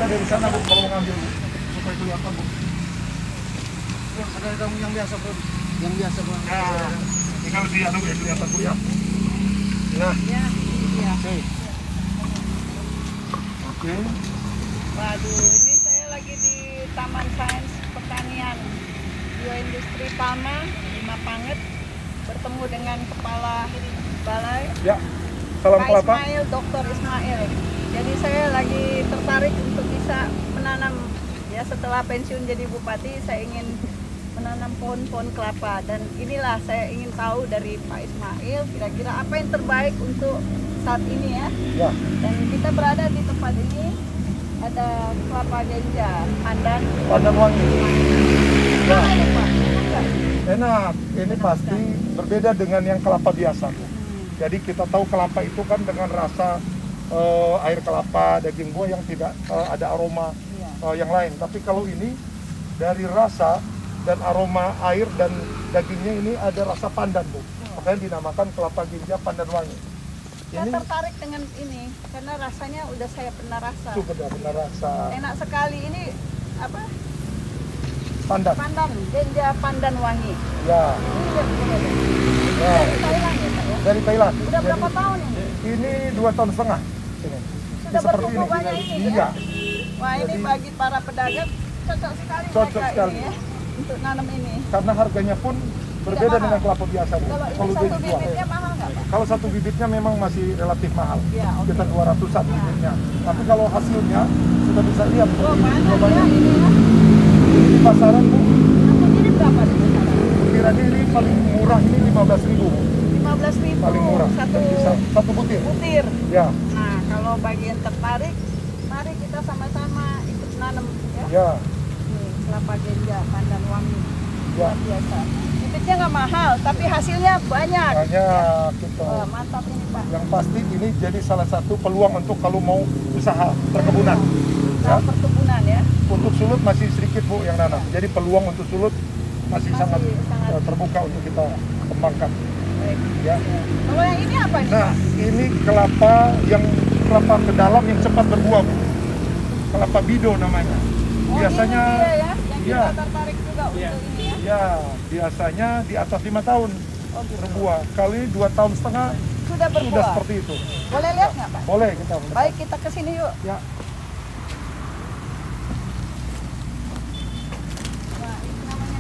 kita dari sana Bu, kalau mau ngambil Bu. Supaya kelihatan Bu. Ada yang biasa bro, yang biasa bro. Nah, tinggal di anu ya kelihatan Bu ya. Nah, Ya, iya. oke. Waduh, ini saya lagi di Taman Sains Pertanian Bioindustri Palma di Mapanget, bertemu dengan Kepala Balai Ya, salam Pak kelapa. Ismail, Dr. Ismail. Jadi saya lagi tertarik untuk bisa menanam, ya setelah pensiun jadi bupati saya ingin menanam pohon-pohon kelapa, dan inilah saya ingin tahu dari Pak Ismail kira-kira apa yang terbaik untuk saat ini ya. Ya, Dan kita berada di tempat ini, ada kelapa ganja, pandan. pandan wangi. Ya, Nah, ini Pak, enak nggak? enak. Ini pasti berbeda dengan yang kelapa biasa. Jadi kita tahu kelapa itu kan dengan rasa air kelapa, daging buah yang tidak ada aroma yang lain. Tapi kalau ini dari rasa dan aroma air dan dagingnya ini ada rasa pandan Bu. Makanya dinamakan kelapa ganja pandan wangi. Saya Ini tertarik dengan ini karena rasanya udah saya pernah rasa. itu benar-benar rasa Enak sekali. Ini apa? pandan. Pandan, ganja pandan wangi. Ya, Ini lihat boleh deh. ya. Dari Thailand ya Pak ya? Dari Thailand. Udah berapa Jadi, tahun ini? ini 2,5 tahun. Ini. Sudah Seperti bertumbuh banyak ini. Iya. Ya? Wah, ini Jadi- bagi para pedagang cocok sekali Cocok mereka sekali. ini ya untuk nanam ini. Karena harganya pun berbeda mahal. dengan kelapa biasa Bu. Kalau ini Kalau satu dijual. bibitnya mahal nggak Pak? Kalau satu bibitnya memang masih relatif mahal. Ya, oke. Sekitar 200-an bibitnya. Tapi kalau hasilnya sudah bisa lihat Bu. Oh, banyak Berapa ya banyak. ini ya. Di pasaran Bu, Satu ini berapa di pasaran? kiranya ini paling murah ini 15.000 Bu. 15.000 Paling murah. satu Dan bisa satu butir. butir. Ya, Nah, kalau bagi yang tertarik, mari kita sama-sama ikut nanam ya. ya, Nih, kelapa ganja pandan wangi. ya. Luar biasa. Bibitnya nggak mahal, tapi hasilnya banyak. Banyak gitu. Wah, mantap ini Pak. Yang pasti ini jadi salah satu peluang untuk kalau mau usaha perkebunan. Ya. Nah, perkebunan ya. Untuk sulut masih sedikit Bu yang nanam. Jadi peluang untuk sulut masih sangat terbuka untuk kita kembangkan. Baik. Ya. Kalau yang ini apa nih? Nah, ini kelapa ke dalam yang cepat berbuah Bu. Kelapa bido namanya. Oh, Biasanya ini dia ya, yang ya. kita tertarik juga untuk ini ya. ya biasanya di atas 5 tahun Oh, gitu. berbuah. Kali 2,5 tahun Sudah sudah berbuah. seperti itu. Boleh lihat nggak Pak? Boleh kita. Baik, kita ke sini yuk. Ya. Wah, ini namanya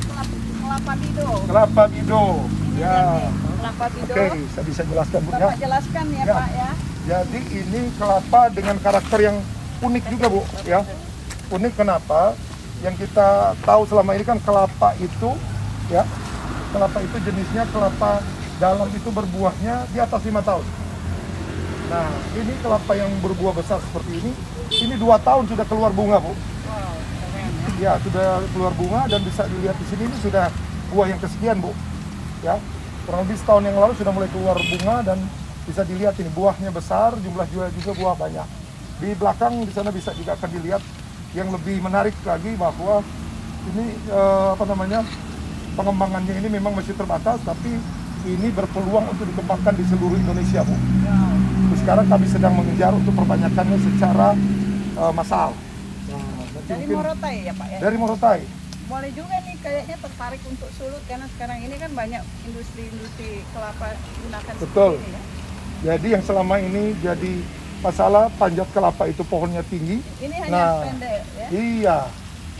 kelapa bido. Kelapa bido. Ini Ya. lihat nih, kelapa bido. Oke, saya bisa jelaskan Bu ya. Bapak jelaskan ya, Ya. Pak ya. Jadi ini kelapa dengan karakter yang unik juga Bu ya. Unik kenapa? Yang kita tahu selama ini kan kelapa itu ya. Kelapa itu jenisnya kelapa dalam itu berbuahnya di atas 5 tahun. Nah, ini kelapa yang berbuah besar seperti ini 2 tahun sudah keluar bunga Bu. Wow, keren ya. Ya, sudah keluar bunga dan bisa dilihat di sini ini sudah buah yang kesekian Bu. Ya, kurang lebih setahun yang lalu sudah mulai keluar bunga dan bisa dilihat ini buahnya besar, jumlah juga buah banyak. Di belakang di sana bisa juga akan dilihat yang lebih menarik lagi bahwa ini pengembangannya ini memang masih terbatas, tapi ini berpeluang untuk dikembangkan di seluruh Indonesia Bu. Wow. Sekarang kami sedang mengejar untuk perbanyakannya secara massal. Dari Morotai ya Pak ya? Dari Morotai. Boleh juga nih kayaknya tertarik untuk sulut karena sekarang ini kan banyak industri-industri kelapa gunakan Betul. seperti ini ya. Jadi yang selama ini jadi masalah panjat kelapa itu pohonnya tinggi. Ini hanya Nah, pendek ya. iya.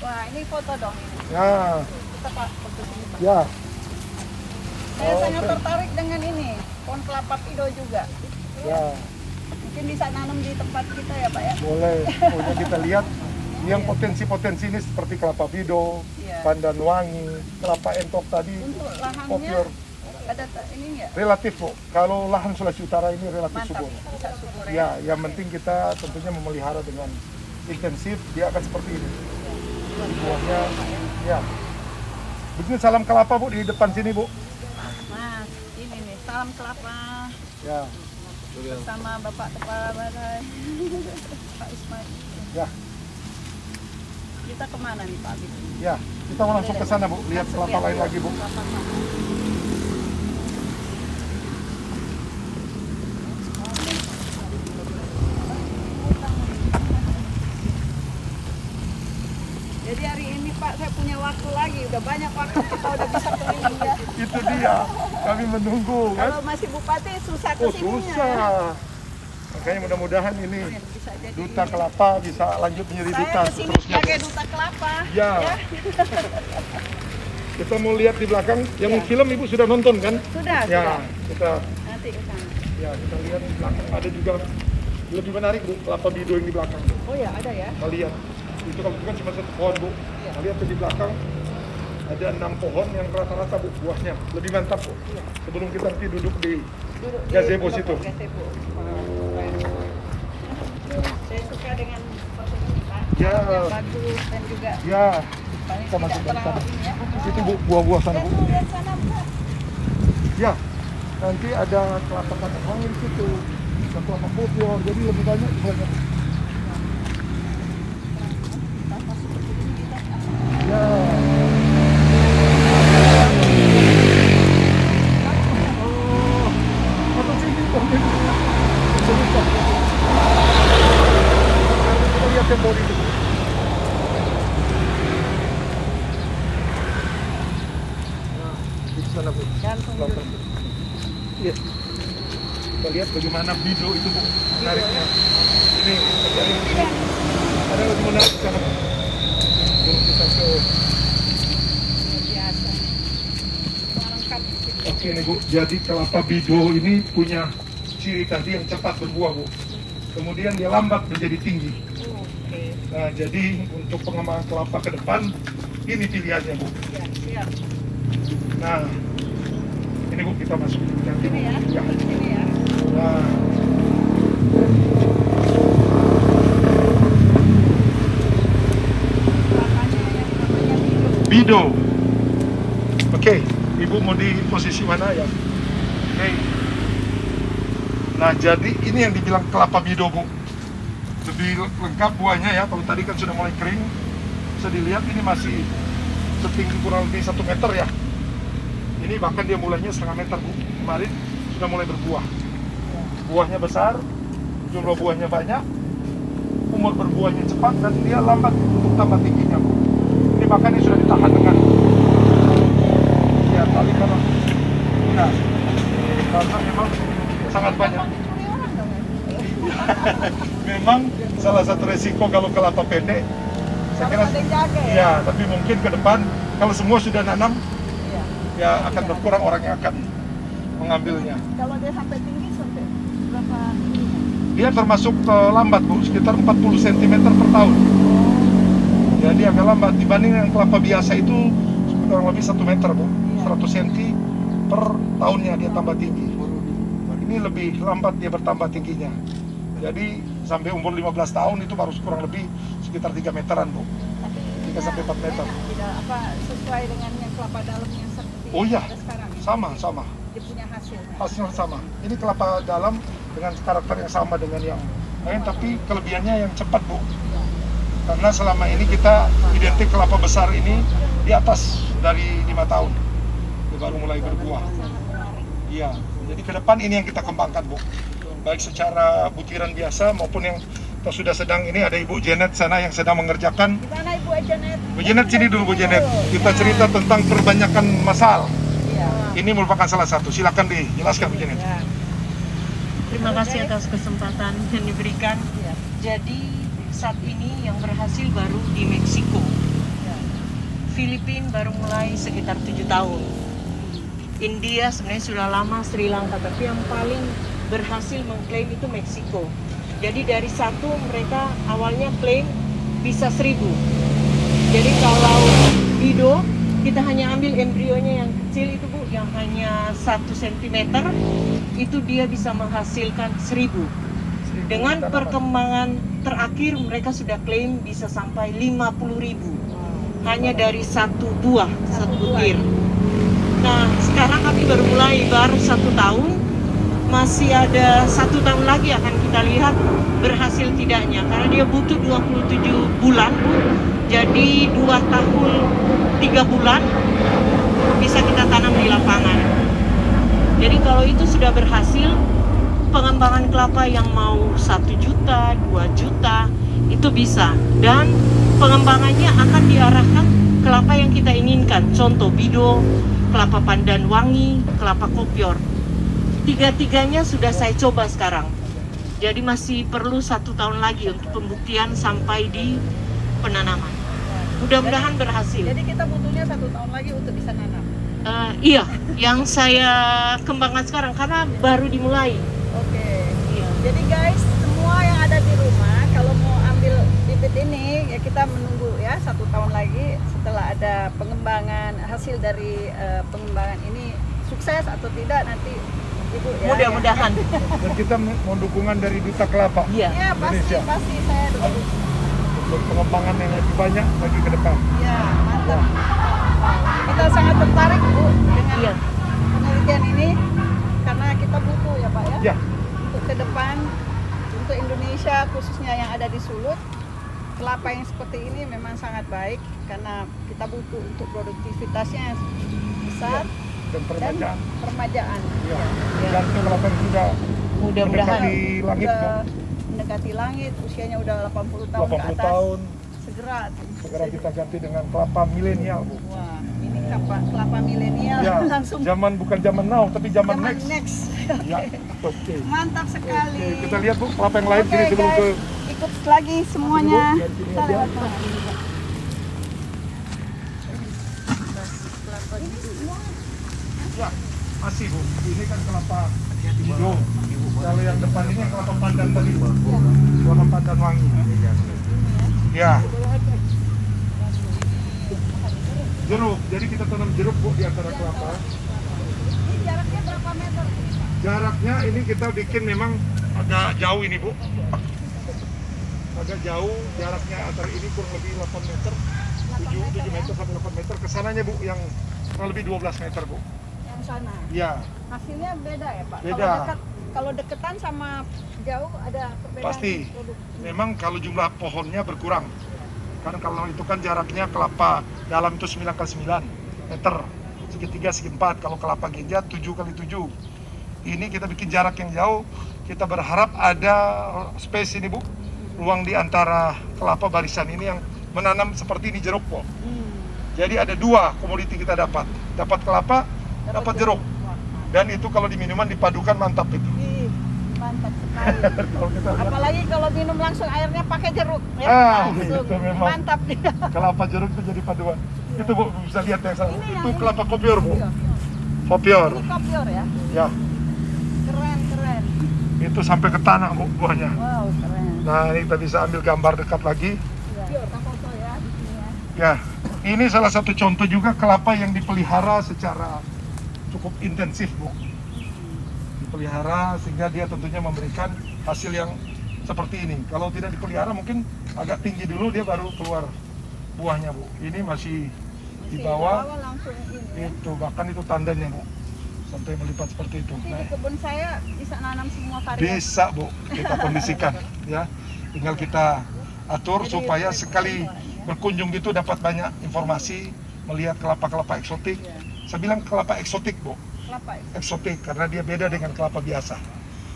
Wah, ini foto dong ini. Ya, Kita Pak foto sini Pak. ya. Saya sangat Oke. tertarik dengan ini, pohon kelapa pido juga. Ya, Mungkin bisa nanam di tempat kita ya Pak ya. boleh. Pokoknya kita lihat yang potensi-potensi ini seperti kelapa bido, Iya. pandan wangi, kelapa entok tadi, Untuk lahannya kopior. ada ini nggak? Relatif Bu. Kalau lahan Sulawesi Utara ini relatif Mantap, subur. bisa subur ya. Ya, yang penting kita tentunya memelihara dengan intensif, dia akan seperti ini. Buahnya, ya. Begini salam kelapa Bu di depan sini Bu. Mas, ini nih, salam kelapa Ya, bersama Bapak Kepala Balai Pak Ismail. ya, Kita kemana nih Pak Abid? ya. Kita mau langsung ke sana Bu, lihat kelapa lain lagi Bu. Kelapa sama. Pak, saya punya waktu lagi, udah banyak waktu kita udah bisa keliling ya. Itu dia, kami menunggu kan. Kalau masih bupati susah Oh kesininya. susah. Makanya mudah-mudahan ini Bisa jadi. duta kelapa bisa lanjut menjadi duta Saya kesini seterusnya. sebagai duta kelapa. Ya. Kita mau lihat di belakang, yang film ibu sudah nonton kan? Sudah, Ya, sudah. kita Nanti ke sana. ya kita lihat di belakang ada juga lebih menarik bu, kelapa bido yang di belakang. Oh ya, ada ya. Kita lihat, itu kalau bukan cuma satu pohon bu. Iya. Kita lihat di belakang ada 6 pohon yang rata-rata bu buahnya lebih mantap bu. Iya. Sebelum kita nanti duduk di Duduk di gazebo pondok situ. gazebo. Saya suka dengan foto ini Pak. Ya. Yang bagus dan juga Ya, paling kita masuk tidak dari sana. terlalu ini ya. Di situ bu, buah-buah sana Dan bu. tuh lihat sana Bu. Ya, nanti ada kelapa kacang wangi di situ, ada kelapa putih, jadi lebih banyak buahnya. Tanpa seperti ini kita Ya. Oh, apa sih ini? Kita lihat tembok itu. Nah, di sana bu. gantung dulu. Belakang. Iya. Kita lihat bagaimana bido itu bu, menariknya. Ini ada lebih menarik sana. Belum kita ke. Luar biasa. Semua lengkap di sini. Oke nih bu, jadi kelapa bido ini punya ciri tadi yang cepat berbuah bu. Kemudian dia lambat menjadi tinggi. Oke. Nah jadi untuk pengembangan kelapa ke depan ini pilihannya bu. Ya, siap. Nah ini bu kita masuk nanti bu. Sini ya. Ya. Sini ya. Nah. Kelapanya yang namanya biru. Bido. Oke, ibu mau di posisi mana ya? Oke. Nah, jadi ini yang dibilang kelapa bido, Bu. Lebih lengkap buahnya ya. Kalau tadi kan sudah mulai kering, bisa dilihat ini masih setinggi kurang lebih 1 meter ya. Ini bahkan dia mulainya 1,5 meter, Bu. Kemarin sudah mulai berbuah. Buahnya besar, jumlah buahnya banyak, umur berbuahnya cepat, dan dia lambat untuk tambah tingginya, Bu. Ini bahkan ini sudah ditahan dengan ya tali karena ya, karena memang sangat banyak. Curi orang dong ya. Memang salah satu resiko kalau kelapa pendek, saya kira Harus ada yang jaga ya. ya, tapi mungkin ke depan kalau semua sudah nanam Iya. ya akan berkurang orang yang akan mengambilnya. Kalau dia sampai tinggi sampai berapa tingginya? Dia termasuk lambat Bu, sekitar 40 cm per tahun. Jadi agak lambat dibanding yang kelapa biasa itu kurang lebih 1 meter Bu, 100 cm per tahunnya dia tambah tinggi. Ini lebih lambat dia bertambah tingginya. Jadi sampai umur 15 tahun itu baru kurang lebih sekitar 3 meteran Bu. Tapi 3 sampai 4 meter. tidak apa sesuai dengan yang kelapa dalam yang seperti Oh iya, yang ada sekarang. Ya? sama. Dia punya hasilnya. Hasil sama. Ini kelapa dalam dengan karakter yang sama dengan yang lain, tapi kelebihannya yang cepat Bu. Karena selama ini kita identik kelapa besar ini di atas dari 5 tahun. Dia baru mulai berbuah. Iya. Jadi ke depan ini yang kita kembangkan Bu. Baik secara butiran biasa maupun yang kita sudah sedang ini ada Ibu Janet sana yang sedang mengerjakan. Gimana Ibu Janet? Bu Janet sini dulu Bu Janet. Kita cerita tentang perbanyakan masal. Iya. Ini merupakan salah satu. Silakan dijelaskan Bu Janet. Ya. Terima kasih atas kesempatan yang diberikan. Iya. Jadi saat ini yang berhasil baru di Meksiko. Ya. Filipina baru mulai sekitar 7 tahun. India sebenarnya sudah lama, Sri Lanka, tapi yang paling berhasil mengklaim itu Meksiko. Jadi dari satu mereka awalnya klaim bisa 1000. Jadi kalau bido kita hanya ambil embrionya yang kecil itu Bu, yang hanya 1 cm, itu dia bisa menghasilkan 1000. Dengan perkembangan terakhir mereka sudah klaim bisa sampai 50.000 hanya dari satu buah, satu butir. Nah sekarang kami baru mulai, baru 1 tahun, masih ada 1 tahun lagi akan kita lihat berhasil tidaknya, karena dia butuh 27 bulan Bu. Jadi 2 tahun 3 bulan bisa kita tanam di lapangan. Jadi kalau itu sudah berhasil, pengembangan kelapa yang mau 1 juta, 2 juta itu bisa, dan pengembangannya akan diarahkan kelapa yang kita inginkan. Contoh bido, kelapa pandan wangi, kelapa kopior. Tiga-tiganya sudah saya coba sekarang. Jadi masih perlu 1 tahun lagi untuk pembuktian sampai di penanaman. Mudah-mudahan berhasil. Jadi kita butuhnya 1 tahun lagi untuk bisa nanam. Iya, yang saya kembangkan sekarang karena baru dimulai. Oke. Iya. Jadi guys, semua yang ada di rumah kalau mau ambil bibit ini ya kita menunggu ya 1 tahun lagi setelah ada pengembangan hasil dari pengembangan ini sukses atau tidak nanti Ibu ya. Mudah-mudahan. Dan kita mau dukungan dari Duta Kelapa. Iya. Ya pasti Indonesia. pasti saya dukung. Untuk pengembangan yang lebih banyak lagi ke depan. Ya mantap. Kita sangat tertarik Bu dengan Iya. penelitian ini karena kita butuh ya Pak ya. Ya, Untuk ke depan untuk Indonesia khususnya yang ada di Sulut, kelapa yang seperti ini memang sangat baik karena kita butuh untuk produktivitasnya yang besar dan permajaan. permajaan. Ya. Ya. Dan kelapa yang sudah Mudah-mudahan. mendekati langit, Bu. Udah mendekati langit, usianya udah 80 tahun ke 80 atas. tahun. Segera Kita ganti dengan kelapa milenial, Bu. Wah, ini kelapa milenial Ya, langsung zaman bukan zaman now, tapi zaman next. next. Ya, oke. Mantap sekali. Oke, kita lihat Bu, kelapa yang lain Oke, sini sebelum ke guys, ikut lagi semuanya. Dulu, dari sini Kita aja. lewat mana? Ya, masih Bu. Ini kan kelapa hijau. Kalau yang depan ini kelapa pandan tadi, Bu. Kelapa pandan wangi. Ya. Jeruk. Jadi kita tanam jeruk Bu di antara kelapa. Ini jaraknya berapa meter? Jaraknya ini kita bikin memang agak jauh ini Bu. Agak jauh jaraknya antara ini kurang lebih 8 meter. 7 meter sampai 8 meter. Kesananya Bu yang kurang lebih 12 meter Bu. Yang sana. Ya, Hasilnya beda ya Pak? Beda. Kalau deketan sama jauh ada perbedaan pasti. produk. Memang kalau jumlah pohonnya berkurang. Karena kalau itu kan jaraknya kelapa dalam itu 9 kali 9 meter. Segi 3, segi 4. Kalau kelapa ganja 7 kali 7. Ini kita bikin jarak yang jauh. Kita berharap ada space ini Bu. Ruang di antara kelapa barisan ini yang menanam seperti ini jeruk Po. Jadi ada 2 komoditi kita dapat. Dapat kelapa, dapat jeruk. Dan itu kalau di minuman dipadukan mantap itu. Ih, mantap sekali. Kalau kita lihat Apalagi kalau minum langsung airnya pakai jeruk. Ya, langsung. itu memang. Mantap dia. kelapa jeruk itu jadi paduan. Itu Bu, bisa lihat yang sana. Ini Itu yang kelapa kopior Bu. Iya. Kopior. Ini kopior ya. Ya, Keren, keren. itu sampai ke tanah Bu buahnya. Wow, keren. Nah, ini kita bisa ambil gambar dekat lagi. Iya, kita foto ya di sini ya. Ya, ini salah satu contoh juga kelapa yang dipelihara secara cukup intensif Bu. Dipelihara sehingga dia tentunya memberikan hasil yang seperti ini. Kalau tidak dipelihara mungkin agak tinggi dulu dia baru keluar buahnya Bu. Ini masih di bawah. Langsung ini ya. Itu bahkan itu tandanya Bu. Sampai melipat seperti itu. Nanti Nah, di kebun saya bisa nanam semua varian. bisa Bu, kita kondisikan ya. Tinggal kita atur supaya sekali berkunjung gitu dapat banyak informasi, melihat kelapa-kelapa eksotik. Saya bilang kelapa eksotik Bu, Kelapa ya. eksotik karena dia beda dengan kelapa biasa.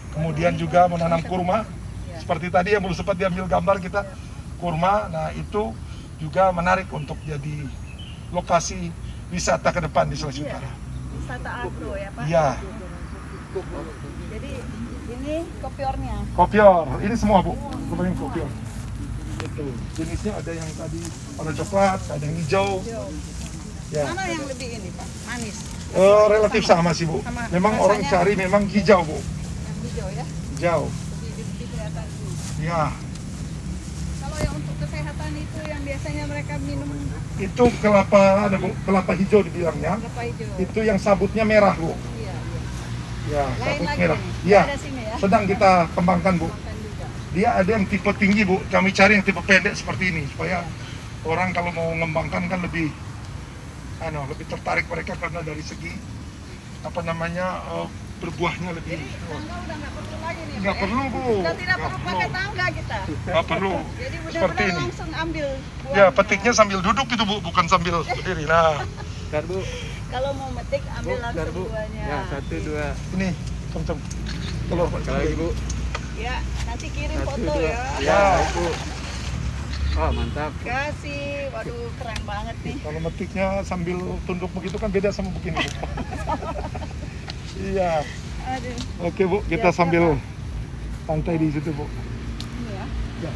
Kemudian juga menanam kurma, seperti tadi yang belum sempat diambil gambar kita, kurma. Nah itu juga menarik untuk jadi lokasi wisata ke depan di Sulawesi Utara. Wisata agro ya Pak. Iya, Jadi ini kopiornya. kopior. Ini semua Bu, kebanyakan kopior. Itu jenisnya ada yang tadi warna coklat, ada yang hijau. Ya. Mana yang lebih ini Pak? Manis. Relatif sama sih Bu. Sama. Memang orang Rasanya- cari memang hijau Bu, Yang hijau ya. hijau. Lebih kelihatan. Ya, Kalau yang untuk kesehatan itu yang biasanya mereka minum itu kelapa ada Bu, kelapa hijau dibilangnya. kelapa hijau. Itu yang sabutnya merah Bu. Iya. Ya, Lain sabut lagi merah. nih. Ya, Ada sini ya. sedang kita kembangkan Bu. Makan juga. Dia ada yang tipe tinggi Bu, kami cari yang tipe pendek seperti ini supaya orang kalau mau mengembangkan kan lebih lebih tertarik mereka karena dari segi berbuahnya lebih. Tangga udah nggak perlu lagi nih. Nggak Pak, ya? perlu Bu. Udah tidak Nggak perlu pakai tangga kita. Nggak perlu. Jadi Seperti benar-benar ini. langsung ambil buahnya. Ya, petiknya sambil duduk itu Bu, bukan sambil berdiri. Nah, Bentar, Bu. Kalau mau metik ambil Bentar, langsung Bu. buahnya. Ya, 1, 2. ini kenceng. Telur Pak. Sekali lagi, Bu. Ya, nanti kirim 1, foto 2. ya. Ya, Bu. Oh, mantap. Kasih, waduh keren banget nih. Kalau metiknya sambil tunduk begitu kan beda sama begini, Bu. Iya. Aduh. Oke, Bu, kita Siap, sambil santai di situ, Bu. Ini ya. Ya.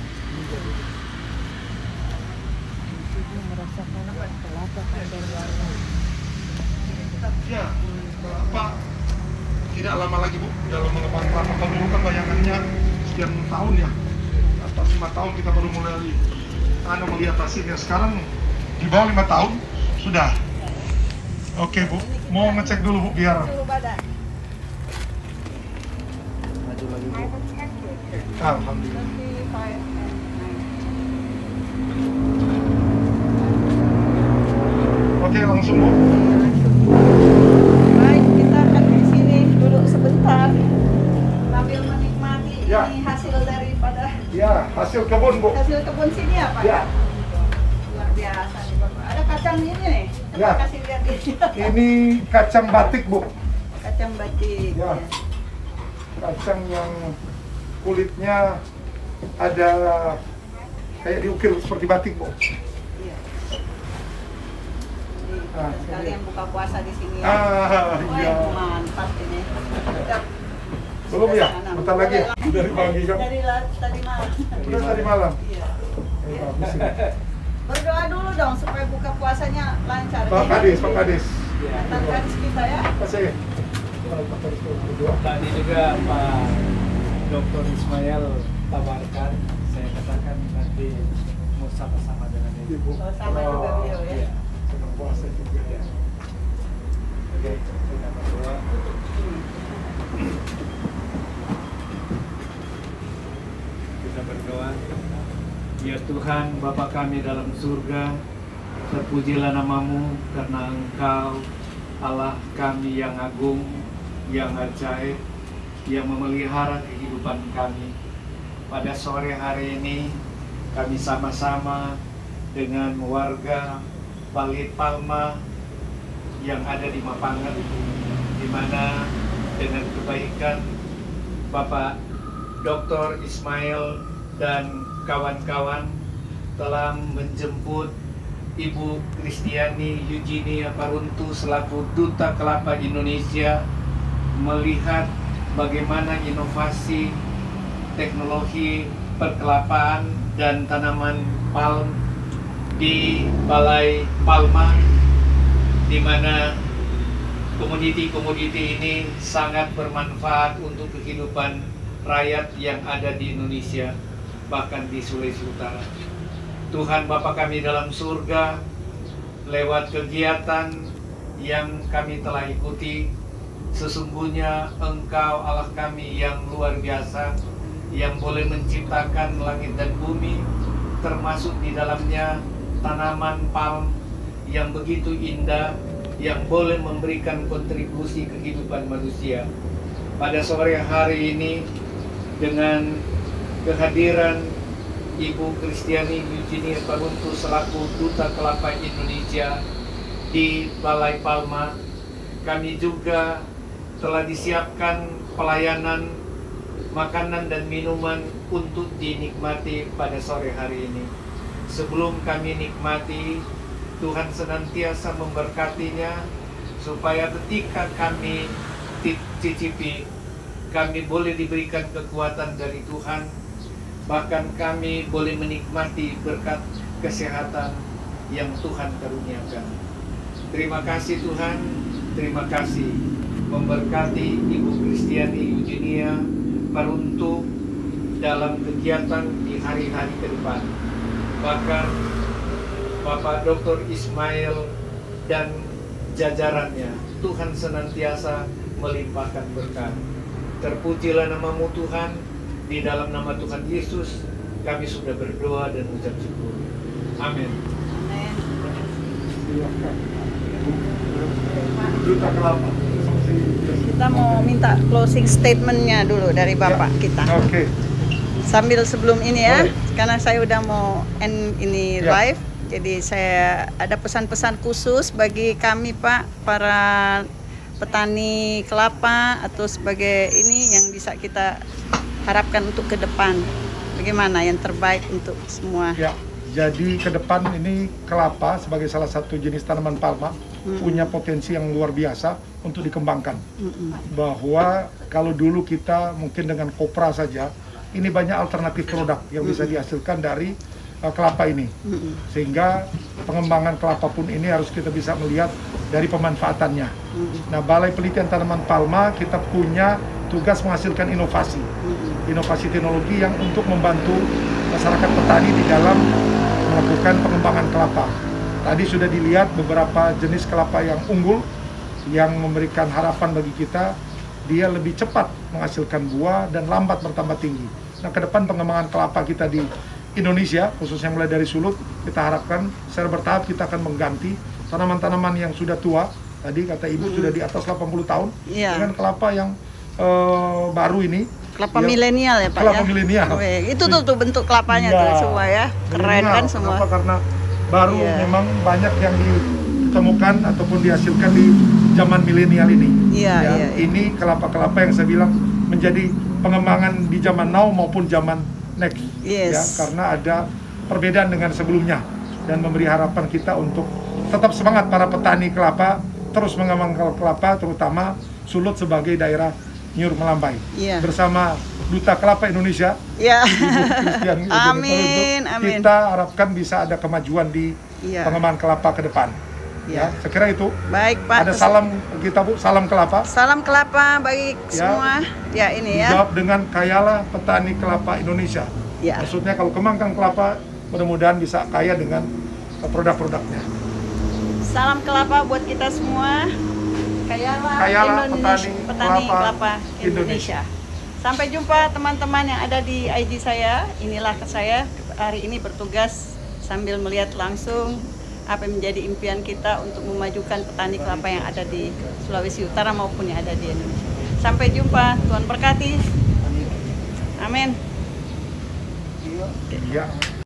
Merasakan kelapa dan warna. Ya, kelapa tidak lama lagi, Bu, dalam mengembang kelapa. Kalau dulu kan bayangannya sekian tahun ya, atas 5 tahun kita baru mulai melihat hasilnya. Sekarang di bawah 5 tahun sudah. Oke, Bu, mau ngecek dulu, Bu, biar Suhu badan. Maju lagi, Bu. alhamdulillah. 35 and 90. Oke, langsung, Bu. Baik, kita akan di sini duduk sebentar sambil menikmati Ya. ini hasil daripada Ya, hasil kebun, Bu. hasil kebun sini ya Pak? Ya. Luar biasa nih Bapak. Ada kacang ini nih. Coba Ya. kasih lihat ini. Ini kacang batik, Bu. Kacang batik. Ya. Kacang yang kulitnya ada kayak diukir seperti batik, Bu. Iya. Ah, Sekalian buka puasa di sini ya. Ah, Wah, iya. mantap ini. Kita Belum ya? tanam. Bentar lagi ya? Dari pagi kan? Dari tadi malam. Udah tadi malam? Iya. Bagus ini. Berdoa dulu dong supaya buka puasanya lancar. Pak Kadis, Pak Kadis. Mantan Kadis kita ya. Kasih. Pak Kadis berdua. Tadi juga Pak Dr. Ismail tawarkan, saya katakan nanti mau sama-sama dengan Ibu. Oh, sama juga beliau ya. Iya. Sedang puasa juga ya. Oke, kita berdoa. Kita berdoa. Ya Tuhan, Bapa kami dalam surga, terpujilah namamu karena Engkau Allah kami yang agung, yang ajaib, yang memelihara kehidupan kami. Pada sore hari ini kami sama-sama dengan warga Palit Palma yang ada di Mapangan, di mana dengan kebaikan Bapak Dr. Ismail dan kawan-kawan telah menjemput Ibu Kristiani Eugenia Paruntu selaku Duta Kelapa Indonesia melihat bagaimana inovasi teknologi perkelapaan dan tanaman palm di Balai Palma, di mana komoditi-komoditi ini sangat bermanfaat untuk kehidupan rakyat yang ada di Indonesia, bahkan di Sulawesi Utara. Tuhan Bapa kami dalam surga, lewat kegiatan yang kami telah ikuti, sesungguhnya Engkau Allah kami yang luar biasa, yang boleh menciptakan langit dan bumi, termasuk di dalamnya tanaman palm yang begitu indah, yang boleh memberikan kontribusi kehidupan manusia. Pada sore hari ini, dengan kehadiran Ibu Kristiani Eugenia Paruntu selaku Duta Kelapa Indonesia di Balai Palma, kami juga telah disiapkan pelayanan makanan dan minuman untuk dinikmati pada sore hari ini. Sebelum kami nikmati, Tuhan senantiasa memberkatinya supaya ketika kami cicipi, kami boleh diberikan kekuatan dari Tuhan, bahkan kami boleh menikmati berkat kesehatan yang Tuhan karuniakan. Terima kasih Tuhan, terima kasih memberkati Ibu Kristiani Eugenia Paruntu dalam kegiatan di hari-hari ke depan. Bahkan Bapak Dr. Ismail dan jajarannya, Tuhan senantiasa melimpahkan berkat. Terpujilah namamu Tuhan, di dalam nama Tuhan Yesus kami sudah berdoa dan ucap syukur. Amin. Amin. Silakan. Duta Kelapa. Kita mau minta closing statementnya dulu dari Bapak kita. Oke. Sambil sebelum ini ya, Boleh. karena saya udah mau end ini Ya. live, jadi saya ada pesan-pesan khusus bagi kami Pak, para petani kelapa atau sebagai ini yang bisa kita harapkan untuk ke depan. Bagaimana yang terbaik untuk semua? Ya, Jadi ke depan ini kelapa sebagai salah satu jenis tanaman palma punya potensi yang luar biasa untuk dikembangkan. Bahwa kalau dulu kita mungkin dengan kopra saja, ini banyak alternatif produk yang bisa dihasilkan dari kelapa ini. Sehingga pengembangan kelapa pun ini harus kita bisa melihat dari pemanfaatannya. Nah, Balai Penelitian Tanaman Palma kita punya tugas menghasilkan inovasi. Inovasi teknologi yang untuk membantu masyarakat petani di dalam melakukan pengembangan kelapa. Tadi sudah dilihat beberapa jenis kelapa yang unggul, yang memberikan harapan bagi kita, dia lebih cepat menghasilkan buah dan lambat bertambah tinggi. Nah, ke depan pengembangan kelapa kita di Indonesia, khususnya mulai dari Sulut, kita harapkan secara bertahap kita akan mengganti tanaman-tanaman yang sudah tua, tadi kata Ibu sudah di atas 80 tahun, dengan kelapa yang baru ini. Kelapa milenial ya Pak kelapa ya? milenial. Itu tuh bentuk kelapanya tuh semua ya, keren kan semua. Kenapa? Karena baru memang banyak yang ditemukan ataupun dihasilkan di zaman milenial ini. Ini kelapa-kelapa yang saya bilang menjadi pengembangan di zaman now maupun zaman next. Ya, karena ada perbedaan dengan sebelumnya dan memberi harapan kita untuk tetap semangat para petani kelapa terus mengembangkan kelapa, terutama Sulut sebagai daerah Nyur Melambai bersama Duta Kelapa Indonesia, Ibu Christian. Amin. Kita harapkan bisa ada kemajuan di pengembangan kelapa ke depan. Ya, saya kira itu. Baik Pak. Ada salam kita Bu, salam kelapa. Salam kelapa bagi semua. Ya ini ya. Dijawab dengan kayalah petani kelapa Indonesia. Maksudnya kalau kembangkan kelapa, mudah-mudahan bisa kaya dengan produk-produknya. Salam kelapa buat kita semua. Kayalah petani kelapa Indonesia. Sampai jumpa teman-teman yang ada di IG saya. Inilah saya hari ini bertugas sambil melihat langsung apa yang menjadi impian kita untuk memajukan petani kelapa yang ada di Sulawesi Utara maupun yang ada di Indonesia. Sampai jumpa, Tuhan berkati. Amin.